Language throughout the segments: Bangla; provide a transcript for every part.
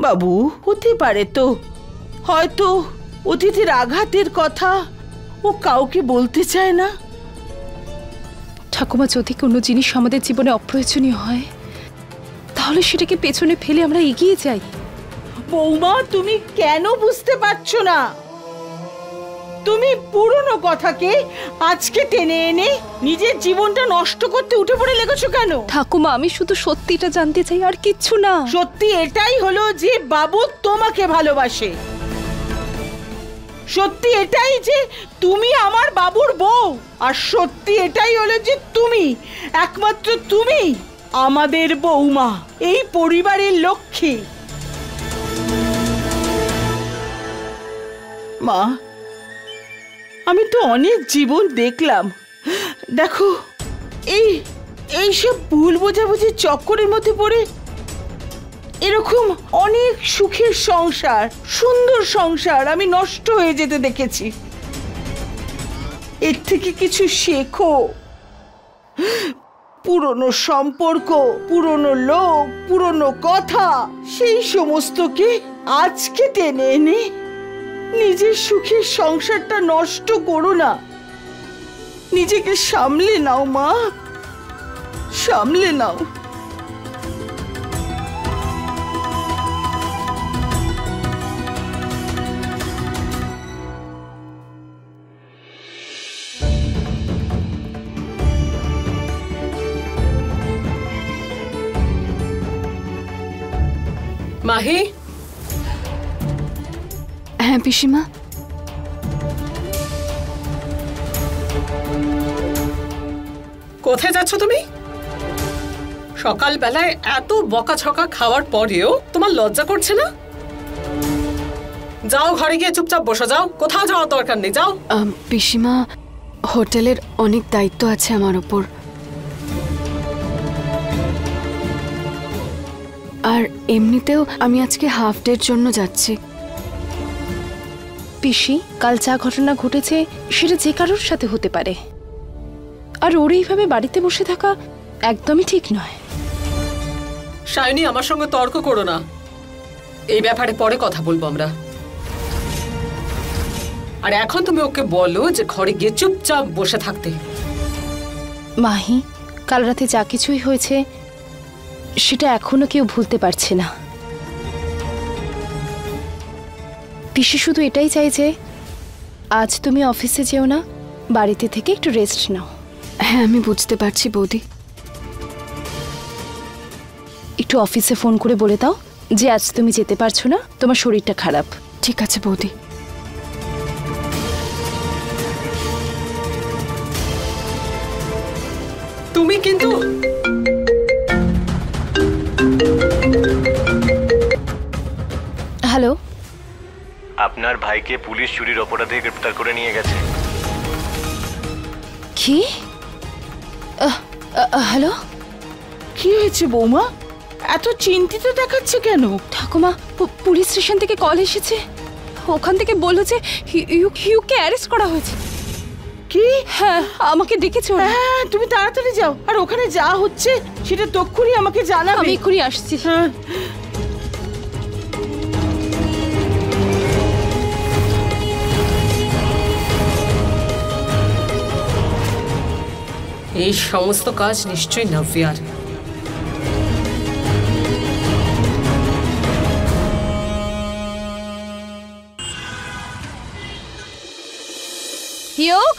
বাবু, হতে পারে তো, হয়তো অতিথির আঘাতের কথা ও কাউকে বলতে চায় না। ঠাকুমা, যদি কোনো জিনিস আমাদের জীবনে অপ্রয়োজনীয় হয় তাহলে সেটাকে পেছনে ফেলে আমরা এগিয়ে যাই। বৌমা, তুমি কেন বুঝতে পারছো না? তুমি পুরনো কথাকে আজকে টেনে এনে নিজের জীবনটা নষ্ট করতে উঠে পড়ে লেগেছো কেন? ঠাকুমা, আমি শুধু সত্যিটা জানতে চাই, আর কিচ্ছু না। সত্যি এটাই হলো যে বাবু তোমাকে ভালোবাসে। সত্যি এটাই যে তুমি আমার বাবুর বউ। আর সত্যি এটাই হলো যে তুমি, একমাত্র তুমি আমাদের বৌমা, এই পরিবারের লক্ষ্মী। মা, আমি তো অনেক জীবন দেখলাম। দেখো, এইসব ভুল বোঝাবুঝির চক্করের মধ্যে পড়ে এরকম অনেক সুখের সংসার, সুন্দর সংসার আমি নষ্ট হয়ে যেতে দেখেছি। এর থেকে কিছু শেখো। পুরনো সম্পর্ক, পুরনো লোক, পুরনো কথা, সেই সমস্তকে আজকে টেনে এনে নিজের সুখের সংসারটা নষ্ট করো না। নিজেকে সামলে নাও মা, সামলে নাও। মাহি। হ্যাঁ পিসিমা। কোথায় যাচ্ছ তুমি? সকালবেলায় এত বকাঝকা খাওয়ার পরেও তোমার লজ্জা করছে না? যাও, ঘরে গিয়ে চুপচাপ বসে যাও, কোথাও যাওয়ার দরকার নেই, যাও। পিসিমা, হোটেলের অনেক দায়িত্ব আছে আমার উপর, আর এমনিতেও আমি আজকে হাফ ডের জন্য যাচ্ছি। পিসি, কাল যা ঘটনা ঘটেছে সেটা যে কারোর সাথে হতে পারে, আর ওর এইভাবে বাড়িতে বসে থাকা একদমই ঠিক নয়। শাইনি, আমার সঙ্গে তর্ক করো না, এই ব্যাপারে পরে কথা বলবো আমরা। আর এখন তুমি ওকে বলো যে ঘরে গিয়ে চুপচাপ বসে থাকতে। মাহি, কাল রাতে যা কিছুই হয়েছে সেটা এখনো কেউ ভুলতে পারছে না। পিসি শুধু এটাই চাই যে আজ তুমি অফিসে যেও না, বাড়িতে থেকে একটু রেস্ট নাও। হ্যাঁ, আমি বুঝতে পারছি বৌদি। একটু অফিসে ফোন করে বলে দাও যে আজ তুমি যেতে পারছো না, তোমার শরীরটা খারাপ। ঠিক আছে বৌদি। তুমি কিন্তু হ্যালো, আপনার ভাইকে পুলিশ চুরির অপরাধে গ্রেফতার করে নিয়ে গেছে। কি? হ্যালো, কি হয়েছে বৌমা? এত চিন্তিত দেখাচ্ছে কেন? ঠাকুমা, পুলিশ স্টেশন থেকে কল এসেছে। ওখান থেকে বললো যে হিউকে অ্যারেস্ট করা হয়েছে। কি? হ্যাঁ, আমাকে ডেকেছে ওরা। হ্যাঁ, তুমি তাড়াতাড়ি যাও, আর ওখানে যা হচ্ছে সেটা তক্ষুনি আমাকে জানাবে। আমি এক্ষুনি আসছি। হ্যাঁ। এই সমস্ত কাজ নিশ্চয়ই নভ্যার। হিউক,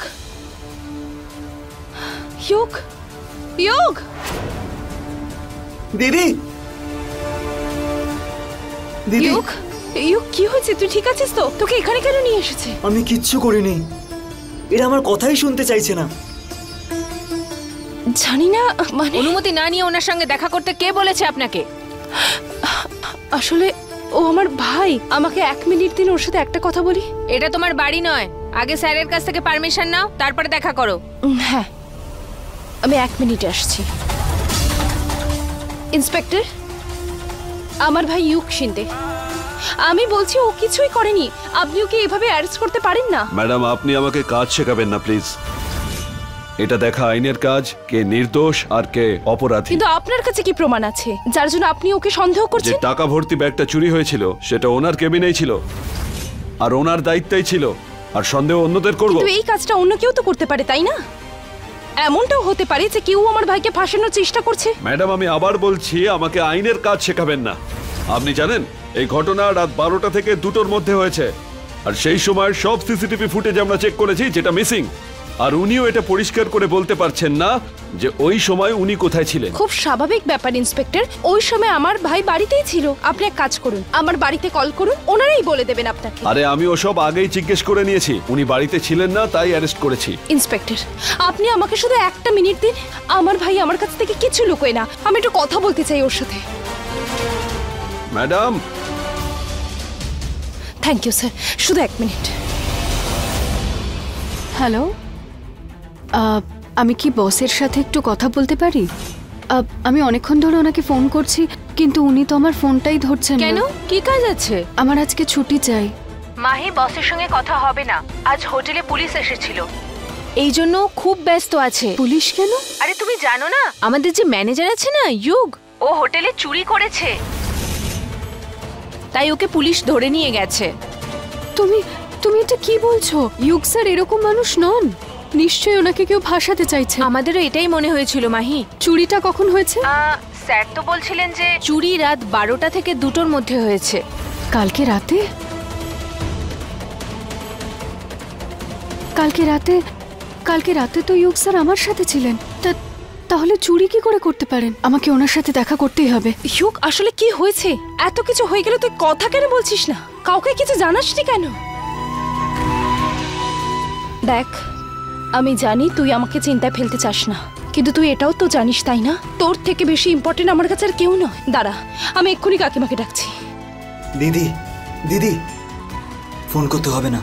হিউক, হিউক। দিদি, দিদি, হিউক, হিউক, কি হয়েছে? তুই ঠিক আছিস তো? তোকে এখানে কেন নিয়ে এসেছে? আমি কিচ্ছু করিনি। এরা আমার কথাই শুনতে চাইছে না। জানি না, মানে অনুমতি না নিয়ে ওনার সঙ্গে দেখা করতে কে বলেছে আপনাকে? আসলে ও আমার ভাই। আমাকে 1 মিনিট দিন ওর সাথে একটা কথা বলি। এটা তোমার বাড়ি নয়, আগে স্যারের কাছ থেকে পারমিশন নাও, তারপরে দেখা করো। হ্যাঁ, আমি 1 মিনিটে আসছি। ইন্সপেক্টর, আমার ভাই ইউক শিন্দে। আমি বলছি ও কিছুই করেনি। আপনি ওকে এভাবে অ্যারেস্ট করতে পারেন না। ম্যাডাম, আপনি আমাকে কাজ শেখাবেন না প্লিজ। এটা দেখা আইনের কাজ, কে নির্দোষ আর কে অপরাধী। কিন্তু আপনার কাছে কি প্রমাণ আছে যার জন্য আপনি ওকে সন্দেহ যে করছেন? টাকা ভর্তি ব্যাগটা চুরি হয়েছিল সেটা ওনার কেবিনেই ছিল আর ওনার দায়িত্বেই ছিল, আর সন্দেহ অন্যদের করব? কিন্তু এই কাজটা অন্য কেউ তো করতে পারে, তাই না? এমনটাও হতে পারে যে কেউ আমার ভাইকে ফাঁসানোর চেষ্টা করছে। ম্যাডাম, আমি আবার বলছি, আমাকে আইনের কাজ শেখাবেন না। আপনি জানেন এই ঘটনা রাত 12টা থেকে 2টোর মধ্যে হয়েছে, আর সেই সময় সব সিসিটিভি ফুটেজ আমরা চেক করেছি যেটা মিসিং, আর উনিও এটা পরিষ্কার করে বলতে পারছেন না যে ওই সময় উনি কোথায় ছিলেন। খুব স্বাভাবিক ব্যাপার ইন্সপেক্টর, ওই সময় আমার ভাই বাড়িতেই ছিল। আপনি এক কাজ করুন, আমার বাড়িতে কল করুন, ওনারাই বলে দেবেন আপনাকে। আরে আমি ওসব আগেই জিজ্ঞেস করে নিয়েছি, উনি বাড়িতে ছিলেন না, তাই অ্যারেস্ট করেছি। ইন্সপেক্টর, আপনি আমাকে শুধু একটা মিনিট দিন। আমার ভাই আমার কাছ থেকে কিছু লুকোয় না, আমি একটু কথা বলতে চাই ওর সাথে। ম্যাডাম। থ্যাংক ইউ স্যার, শুধু 1 মিনিট। হ্যালো, আমি কি বসের সাথে একটু কথা বলতে পারি? আমি অনেকক্ষণ ধরে ওনাকে ফোন করছি, কিন্তু উনি তো আমার ফোনটাই ধরছেন না। কেন, কি কাজ আছে? আমার আজকে ছুটি চাই। মাহি বসের সঙ্গে কথা হবে না, আজ হোটেলে পুলিশ এসেছিল, এই জন্য খুব ব্যস্ত আছে। পুলিশ কেন? আরে তুমি জানো না, আমাদের যে ম্যানেজার আছে না ইউগ, ও হোটেলে চুরি করেছে, তাই ওকে পুলিশ ধরে নিয়ে গেছে। তুমি এটা কি বলছো? ইউগ স্যার এরকম মানুষ নন, নিশ্চয়ই ওনাকে কেউ ফাঁসাতে চাইছে। আমাদেরও এটাই মনে হয়েছিল মাহি। চুরিটা কখন হয়েছে? স্যার তো বলছিলেন যে চুরি রাত 12টা থেকে 2টোর মধ্যে হয়েছে। কালকে রাতে? কালকে রাতে তো ইউগ স্যার আমার সাথে ছিলেন, তাহলে চুরি কি করে করতে পারেন? আমাকে ওনার সাথে দেখা করতেই হবে। ইউগ, আসলে কি হয়েছে? এত কিছু হয়ে গেলে তুই কথা কেন বলছিস না? কাউকে কিছু জানাসনি কেন? দেখ, আমি জানি তুই আমাকে চিন্তায় ফেলতে চাস না, কিন্তু তুই এটাও তো জানিস, তাই না, তোর থেকে বেশি ইম্পর্টেন্ট আমার কাছে আর কেউ নয়। দাঁড়া, আমি এক্ষুনি কাকিমাকে ডাকছি। দিদি, দিদি, ফোন করতে হবে না।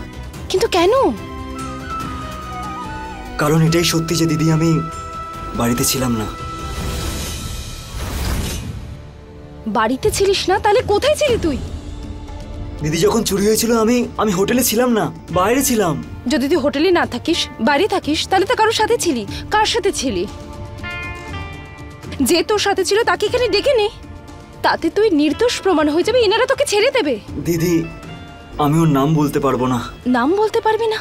কিন্তু কেন? কারণ এটাই সত্যি যে দিদি, আমি বাড়িতে ছিলাম না। বাড়িতে ছিলিস না? তাহলে কোথায় ছিলি তুই? দিদি, যখন চুরি হয়েছিল আমি হোটেলে ছিলাম না, বাইরে ছিলাম। যদি তুই হোটেলে না থাকিস, বাড়ি থাকিস, তাহলে তো কারোর সাথে ছিলি। কার সাথে ছিলি? যে তোর সাথে ছিল তাকে এখানে ডেকে নে, তাতে তুই নির্দোষ প্রমাণ হয়ে যাবে, এনারা তোকে ছেড়ে দেবে। দিদি, আমি ওর নাম বলতে পারবো না। নাম বলতে পারবি না?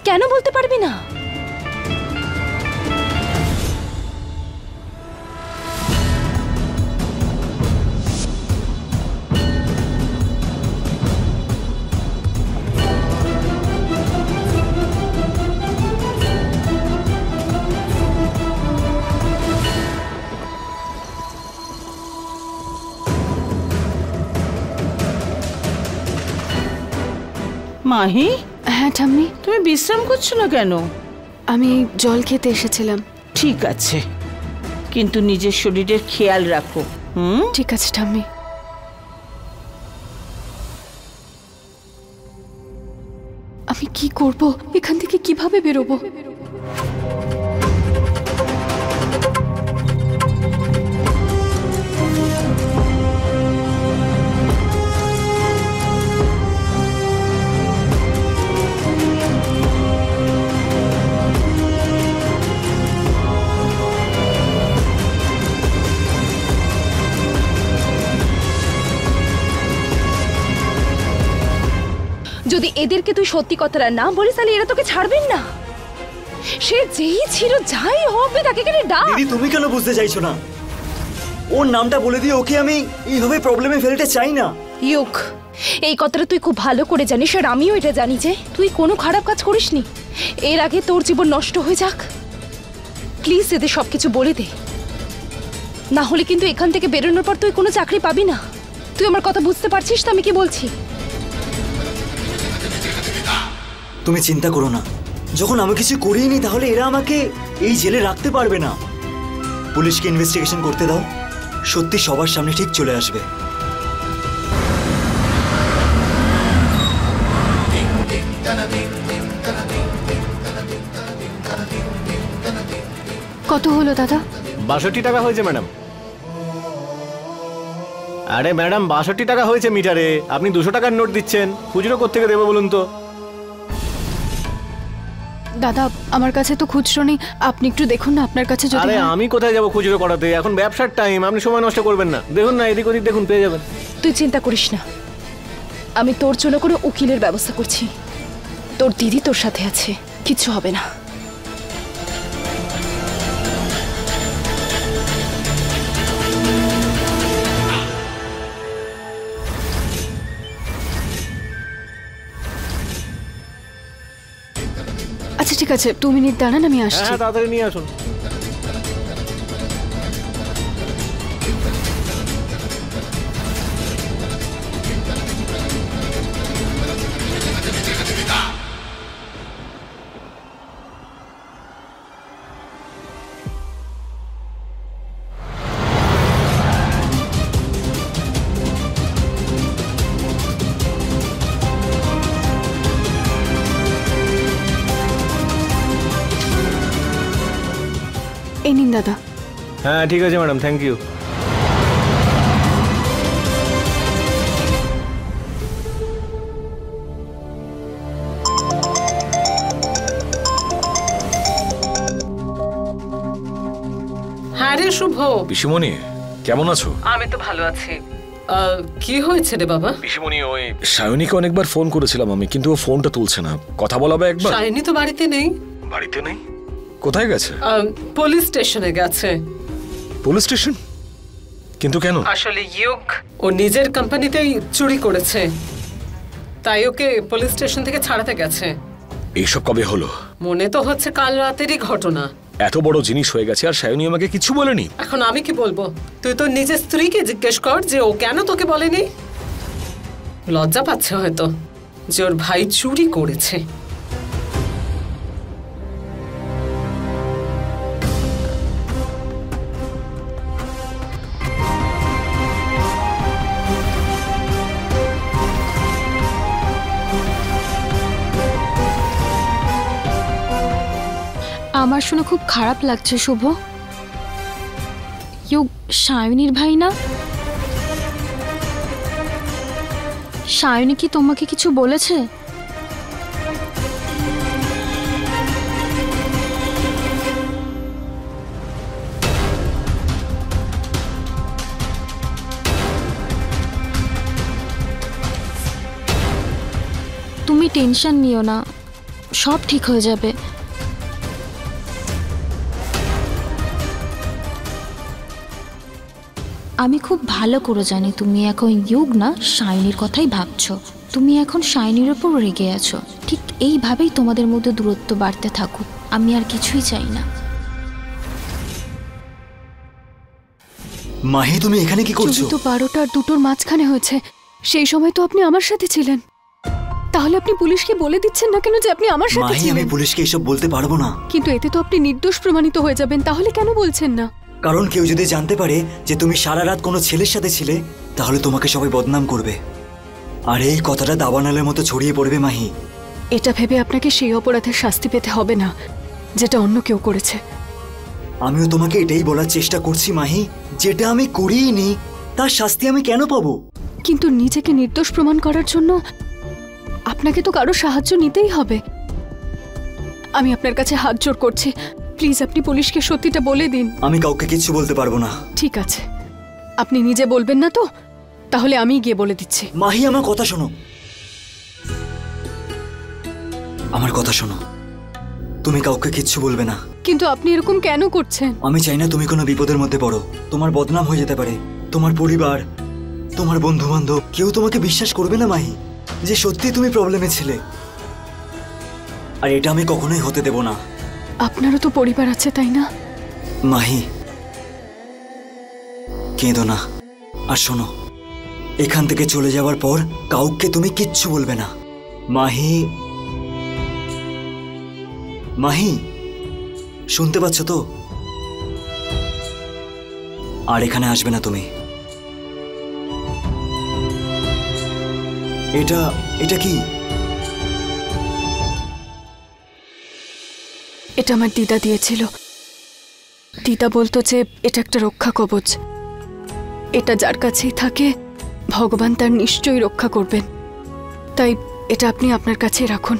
কেন বলতে পারবি না? মাহি, হ্যাঁ ঠাম্মি। তুমি বিশ্রাম করছো না কেন? আমি জল খেতে এসেছিলাম। ঠিক আছে, কিন্তু নিজের শরীরের খেয়াল রাখো। ঠিক আছে ঠাম্মি। আমি কি করব? এখান থেকে কিভাবে বেরোবো? যদি এদেরকে তুই সত্যি কথাটা না বলিস, তাহলে এরা তোকে ছাড়বেন না। সে যেই ছিল, যাই হবে, তাকে কেন ডাক। দিদি, তুমি কেন বুঝতে চাইছো না? ওর নামটা বলে দিয়ে ওকে আমি এইভাবে প্রবলেমে ফেলতে চাই না। ইউক, এই কথাটা তুই খুব ভালো করে জানিস, আর আমিও এটা জানি যে তুই কোনো খারাপ কাজ করিসনি। এর আগে তোর জীবন নষ্ট হয়ে যাক, প্লিজ এদের সবকিছু বলে দে, না হলে কিন্তু এখান থেকে বেরোনোর পর তুই কোনো চাকরি পাবি না। তুই আমার কথা বুঝতে পারছিস তো আমি কি বলছি? তুমি চিন্তা করো না, যখন আমি কিছু করিনি তাহলে এরা আমাকে এই জেলে রাখতে পারবে না। পুলিশকে ইনভেস্টিগেশন করতে দাও, সত্যি সবার সামনে ঠিক চলে আসবে। কত হলো দাদা? 62 টাকা হয়েছে ম্যাডাম। আরে ম্যাডাম, 62 টাকা হয়েছে মিটারে, আপনি 200 টাকার নোট দিচ্ছেন, খুচরো কোত্থেকে দেবো বলুন তো? দাদা আমার কাছে তো খুচরো নেই, আপনি একটু দেখুন না আপনার কাছে যদি আরে হয়। আমি কোথায় যাবো খুচরো করাতে? এখন ব্যবসার টাইম, আপনি সময় নষ্ট করবেন না। দেখুন না, এদিক ওদিক দেখুন, পেয়ে যাবেন। তুই চিন্তা করিস না, আমি তোর জন্য কোনো উকিলের ব্যবস্থা করছি। তোর দিদি তোর সাথে আছে, কিচ্ছু হবে না। আচ্ছা ঠিক আছে, 2 মিনিট দাঁড়ান, আমি আসছি। হ্যাঁ তাড়াতাড়ি নিয়ে আসুন। এই নিন দাদা। হ্যাঁ ঠিক আছে ম্যাডাম, থ্যাংক ইউ। হ্যাঁ রে শুভ, পিসিমণি কেমন আছো? আমি তো ভালো আছি। কি হয়েছে রে বাবা? পিসিমণি ওই সায়নীকে অনেকবার ফোন করেছিলাম আমি, কিন্তু ও ফোনটা তুলছে না। কথা বলাবে একবার? সায়নী তো বাড়িতে নেই। বাড়িতে নেই? কোথায় গেছে? পুলিশ স্টেশনে গেছে। Police station? কিন্তু কেন? আসলে ইয়োগ ও নিজের কোম্পানিতেই চুরি করেছে, তাই ওকে পুলিশ স্টেশন থেকে ছাড়াতে গেছে। এইসব কবে হলো? মনে তো হচ্ছে কাল রাতেরই ঘটনা। এত বড় জিনিস হয়ে গেছে আর সায়নী আমাকে কিছু বলেনি। এখন আমি কি বলবো? তুই তো নিজের স্ত্রীকে জিজ্ঞেস কর যে ও কেন তোকে বলেনি। লজ্জা পাচ্ছে হয়তো যে ওর ভাই চুরি করেছে। আমার শুনে খুব খারাপ লাগছে শুভ। ইয়োগ সায়নীর ভাই না? সায়নী কি তোমাকে কিছু বলেছে? তুমি টেনশন নিও না, সব ঠিক হয়ে যাবে। আমি খুব ভালো করে জানি তুমি এখন ইয়োগ না সায়নীর কথাই ভাবছো। তুমি এখন সায়নীর ওপর রেগে আছো। ঠিক এইভাবেই তোমাদের মধ্যে দূরত্ব বাড়তে থাকুক, আমি আর কিছুই চাই না। মাহি তুমি এখানে কি করছো? তো 12টা আর 2টোর মাঝখানে হয়েছে, সেই সময় তো আপনি আমার সাথে ছিলেন। তাহলে আপনি পুলিশকে বলে দিচ্ছেন না কেন যে আপনি আমার সাথে মাহি আমি ছিলেন? পুলিশকে এসব বলতে পারবো না। কিন্তু এতে তো আপনি নির্দোষ প্রমাণিত হয়ে যাবেন, তাহলে কেন বলছেন না? কারণ কেউ যদি জানতে পারে যে তুমি সারা রাত কোনো ছেলের সাথে ছিলে, তাহলে তোমাকে সবাই বদনাম করবে, আর এই কথাটা দাবানলের মতো ছড়িয়ে পড়বে। মাহি এটা ভেবে আপনাকে সেই অপরাধের শাস্তি পেতে হবে না যেটা অন্য কেউ করেছে। আমিও তোমাকে এটাই বলার চেষ্টা করছি মাহি, যেটা আমি করিনি তার শাস্তি আমি কেন পাবো? কিন্তু নিজেকে নির্দোষ প্রমাণ করার জন্য আপনাকে তো কারো সাহায্য নিতেই হবে। আমি আপনার কাছে হাত জোড় করছি, প্লিজ আপনি পুলিশকে সত্যিটা বলে দিন। আমি কাউকে কিচ্ছু বলতে পারবো না। ঠিক আছে, আপনি নিজে বলবেন না তো? তাহলে আমি গিয়ে বলে দিচ্ছি। মাহি আমার কথা শোনো, আমার কথা শোনো, তুমি কাউকে কিচ্ছু বলবে না। কিন্তু আপনি এরকম কেন করছেন? আমি চাই না তুমি কোনো বিপদের মধ্যে পড়ো। তোমার বদনাম হয়ে যেতে পারে, তোমার পরিবার, তোমার বন্ধু বান্ধব কেউ তোমাকে বিশ্বাস করবে না মাহি যে সত্যি তুমি প্রবলেমে ছিলে, আর এটা আমি কখনোই হতে দেব না। আপনারও তো পরিবার আছে তাই না? মাহি কেঁদো না, আর শোনো, এখান থেকে চলে যাওয়ার পর কাউকে তুমি কিচ্ছু বলবে না। মাহি, মাহি শুনতে পাচ্ছ তো? আর এখানে আসবে না তুমি। এটা এটা কি? এটা আমার দিদা দিয়েছিল। দিদা বলতো যে এটা একটা রক্ষা কবচ, এটা যার কাছেই থাকে ভগবান তার নিশ্চয়ই রক্ষা করবেন। তাই এটা আপনি আপনার কাছে রাখুন।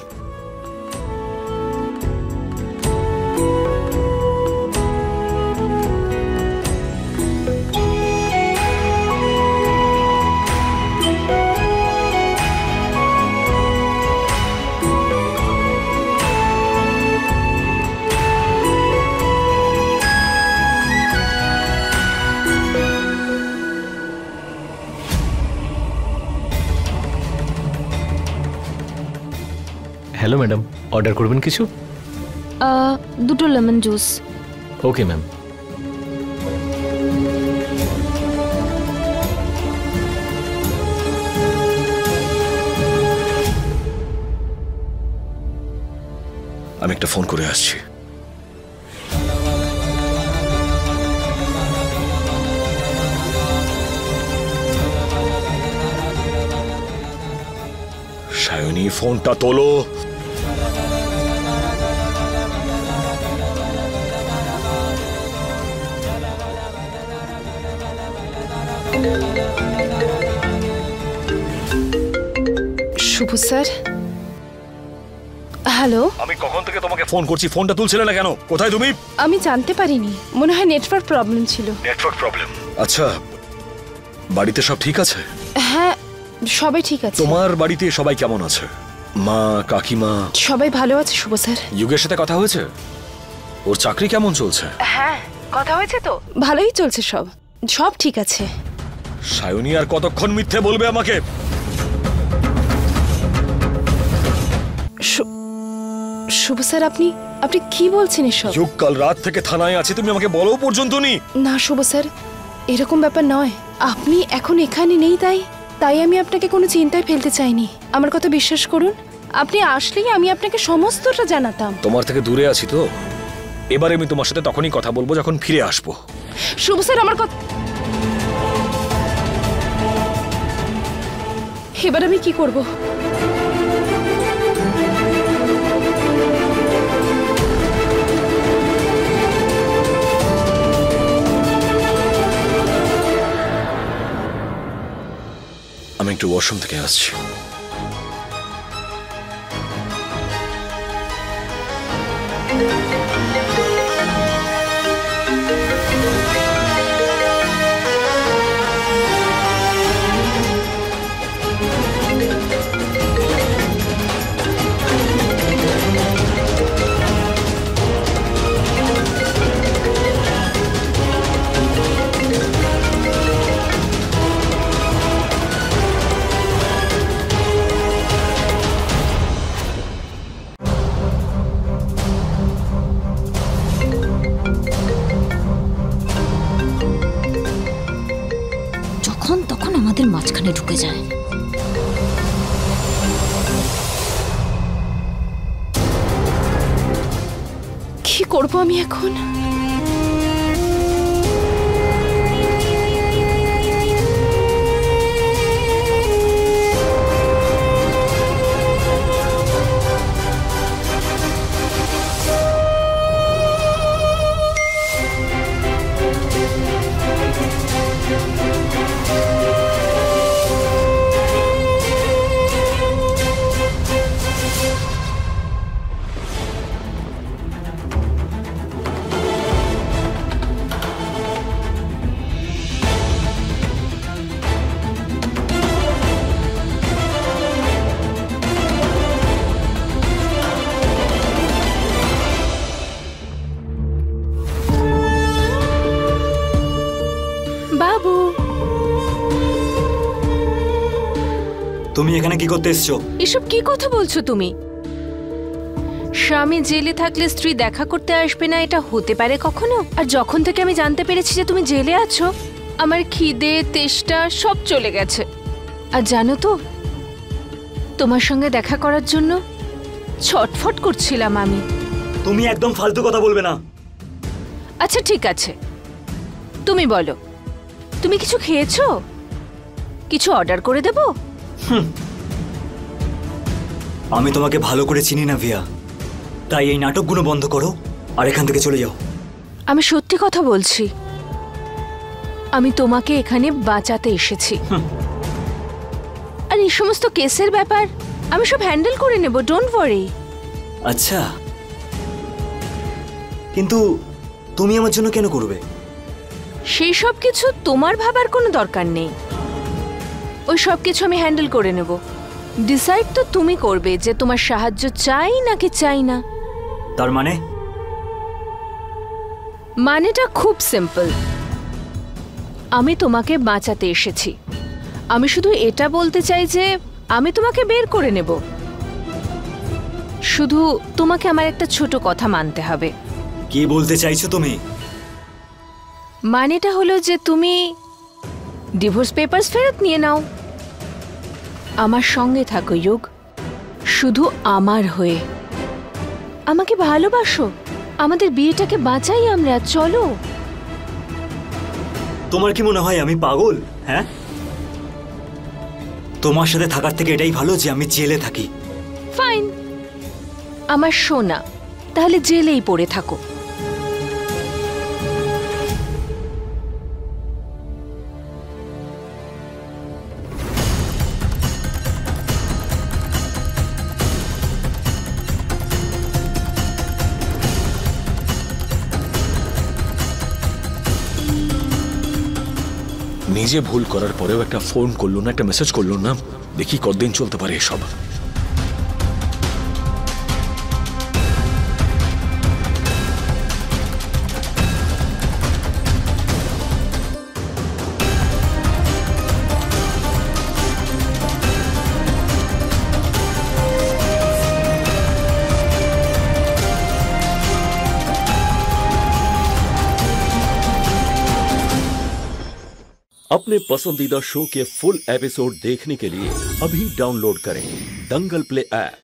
হ্যালো ম্যাডাম, অর্ডার করবেন কিছু? দুটো লেমন জুস। Okay ma'am. আমি একটা ফোন করে আসছি। সায়নী, ফোনটা তোলো। শুভ স্যার, হ্যালো। আমি কখন থেকে তোমাকে ফোন করছি, ফোনটা তুলছিলে না কেন? কোথায় তুমি? আমি জানতে পারিনি, মনে হয় নেটওয়ার্ক প্রবলেম ছিল। Network problem? আচ্ছা, বাড়িতে সব ঠিক আছে? হ্যাঁ, সবাই ঠিক আছে। তোমার বাড়িতে সবাই কেমন আছে? মা, কাকিমা? সবাই ভালো আছে শুভ স্যার। যুগের সাথে কথা হয়েছে? ওর চাকরি কেমন চলছে? হ্যাঁ, কথা হয়েছে তো, ভালোই চলছে, সব সব ঠিক আছে। সায়নী আর কতক্ষণ মিথ্যে বলবে আমাকে? শুভ স্যার, আপনি আপনি কি বলছেন এসব? যুগ কাল রাত থেকে থানায় আছে, তুমি আমাকে বলো পর্যন্ত নি। না শুভ স্যার, এরকম ব্যাপার নয়। আপনি এখন এখানে নেই, তাই আমি আপনাকে কোনো চিন্তায় ফেলতে চাইনি। আমার কথা বিশ্বাস করুন, আপনি আসলেই আমি আপনাকে সমস্তটা জানাতাম। তোমার থেকে দূরে আছি তো, এবারে আমি তোমার সাথে তখনই কথা বলবো যখন ফিরে আসবো। শুভ স্যার, আমার কথা এবার আমি কি করব? আমি একটু ওয়াশরুম থেকে আসছি। তখন আমাদের মাঝখানে ঢুকে যায়। কি করব আমি এখন? বাবু, তুমি এখানে কি করতে এসছো? এসব কি কথা বলছো তুমি? স্বামী জেলে থাকলে স্ত্রী দেখা করতে আসবে না, এটা হতে পারে কখনো? আর যখন থেকে আমি জানতে পেরেছি যে তুমি জেলে আছো, আমার খিদে তেষ্টা সব চলে গেছে। আর জানো তো, তোমার সঙ্গে দেখা করার জন্য ছটফট করছিলাম আমি। তুমি একদম ফালতু কথা বলবে না। আচ্ছা ঠিক আছে, তুমি বলো, তুমি কিছু খেয়েছো? কিছু অর্ডার করে দেবো? আমি তোমাকে ভালো করে চিনি না ভিয়া, তাই এই নাটকগুলো বন্ধ করো আর এখান থেকে চলে যাও। আমি সত্যি কথা বলছি, আমি তোমাকে এখানে বাঁচাতে এসেছি। আর এই সমস্ত কেসের ব্যাপার আমি সব হ্যান্ডেল করে নেব, ডোন্ট ওয়ারি। আচ্ছা, কিন্তু তুমি আমার জন্য কেন করবে? সেই সব কিছু তোমার ভাবার কোনো দরকার নেই, ওই সব কিছু আমি হ্যান্ডেল করে নেব। ডিসাইড তো তুমি করবে যে তোমার সাহায্য চাই নাকি চাই না। তার মানে? মানেটা খুব সিম্পল, আমি তোমাকে বাঁচাতে এসেছি। আমি শুধু এটা বলতে চাই যে আমি তোমাকে বের করে নেব। শুধু তোমাকে আমার একটা ছোট কথা মানতে হবে। কি বলতে চাইছো তুমি? মানেটা হলো যে তুমি ডিভোর্স পেপারস ফেরত নিয়ে নাও। আমার সঙ্গে থাকো যুগ, শুধু আমার হয়ে। আমাকে ভালোবাসো, আমাদের বিয়েটাকে বাঁচাই আমরা, চলো। তোমার কি মনে হয় আমি পাগল? হ্যাঁ, তোমার সাথে থাকার থেকে এটাই ভালো যে আমি জেলে থাকি। ফাইন, আমার সোনা, তাহলে জেলেই পড়ে থাকো। নিজে ভুল করার পরেও একটা ফোন করলো না, একটা মেসেজ করলো না। দেখি কতদিন চলতে পারে এসব। अपने पसंदीदा शो के फुल एपिसोड देखने के लिए अभी डाउनलोड करें दंगल प्ले ऐप।